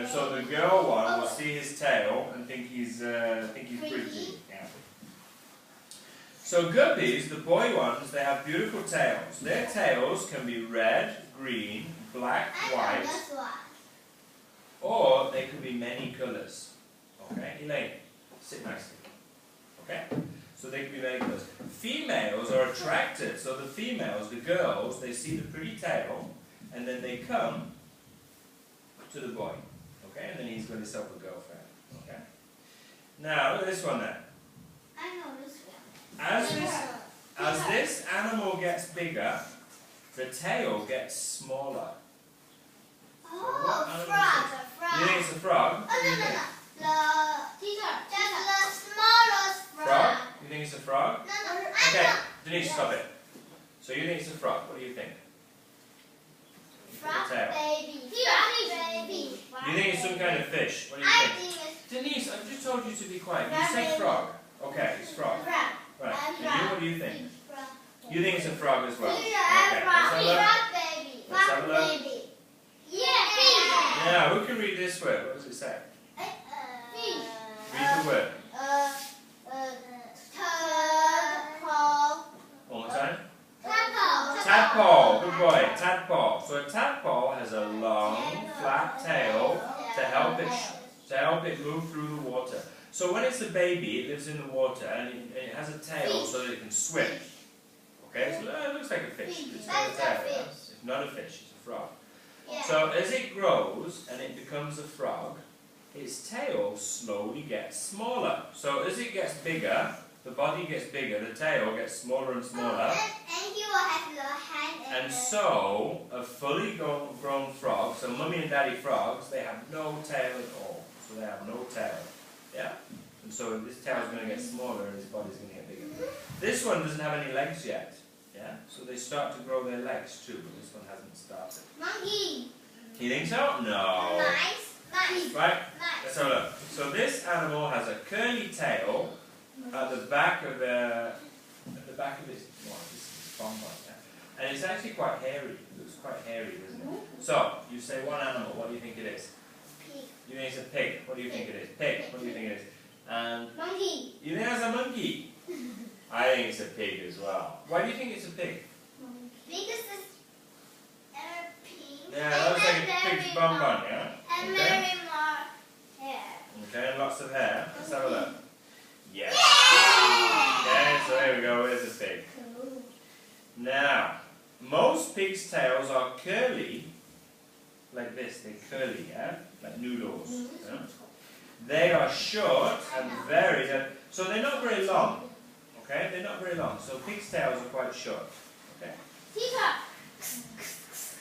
And so the girl one will see his tail and think he's pretty. Yeah. So guppies, the boy ones, they have beautiful tails. Their tails can be red, green, black, white, or they can be many colours. Okay, Elaine, sit nicely. Okay, so they can be many colours. Females are attracted. So the females, the girls, they see the pretty tail, and then they come to the boy. Okay, and then he's got himself a girlfriend. Okay. Now look at this one then. I know this one. As this animal gets bigger, the tail gets smaller. Oh, frog. You think it's a frog? Oh, no. The smallest frog. Frog? You think it's a frog? No. Okay, Denise, stop it. So you think it's a frog. What do you think? Frog The tail. baby. Frog baby. You think it's some kind of fish. What do you I think? think it's Denise, I've just told you to be quiet. You Frog said baby. frog. Okay, it's frog. frog. Right. And you, Frog. what do you think? Frog. You think it's a frog as well? Yeah, Okay, let's have a look. frog baby. Let's have a look. Baby. Yeah. Now, who can read this word? What does it say? Read the word. Tadpole. One more time. Tadpole. Tadpole. Good boy. Tadpole. So a tadpole has a long, flat tail to help it move through the water. So when it's a baby, it lives in the water and it has a tail so that it can swim. Okay, so it looks like a fish. It's not a tail. Yeah? It's not a fish. It's a frog. So as it grows and it becomes a frog, its tail slowly gets smaller. So as it gets bigger, the body gets bigger, the tail gets smaller and smaller. And he will have the hand And so a fully grown frog, so mummy and daddy frogs, they have no tail at all. So they have no tail. Yeah? And so this tail is going to get smaller and his body's going to get bigger. This one doesn't have any legs yet. Yeah? So they start to grow their legs too, but this one hasn't started. monkey. You think so? No. Nice. Right? Let's have a look. So this animal has a curly tail at the back of its bonbon. Yeah? And it's actually quite hairy. It looks quite hairy, doesn't it? So you say one animal. What do you think it is? Pig. You think it's a pig. What do you think it is? Pig. What do you think it is? And Monkey. you think it's a monkey? I think it's a pig as well. Why do you think it's a pig? Because it's pink. Yeah, that looks like a pig's bonbon, yeah? And Okay. very more hair. Okay, and lots of hair. Let's have a look. Yes. Yeah! Okay, so there we go. There's a pig. Cool. Now, most pigs' tails are curly, like this. They're curly, yeah? Like noodles. Yeah? They are short and very, so they're not very long. Okay, they're not very long. So pigs' tails are quite short. Okay. Teacher.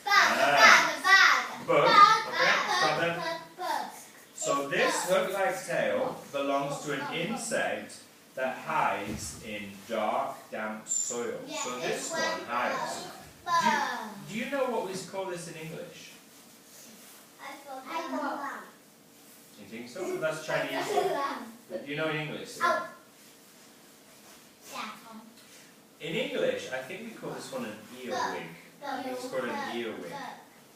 Ah. Bug. Bug. Okay, stop there. Bug. So this hook-like tail belongs to an insect that hides in dark, damp soil. So this one hides. Do you know what we call this in English? I forgot. You think so? That's Chinese. Do you know in English? Oh. In English, I think we call this one an earwig. I think it's called an earwig.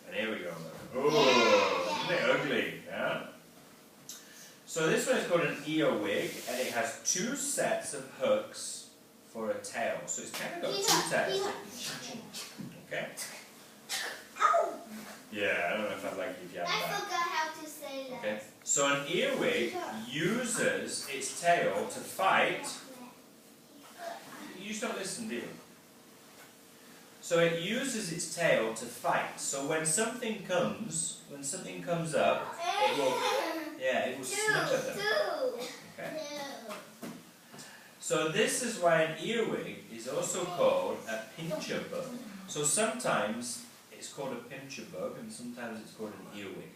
And here we go. Oh, isn't it ugly? Yeah. So this one is called an earwig, and it has two sets of hooks for a tail. So it's kind of got two tails. Okay? Yeah, I don't know if I'd like you if you have I that. forgot how to say that. Okay. So an earwig uses its tail to fight. You just don't listen, do you? So it uses its tail to fight. So when something comes up, it will snatch at them. Okay. So this is why an earwig is also called a pincher bug. So sometimes it's called a pincher bug and sometimes it's called an earwig.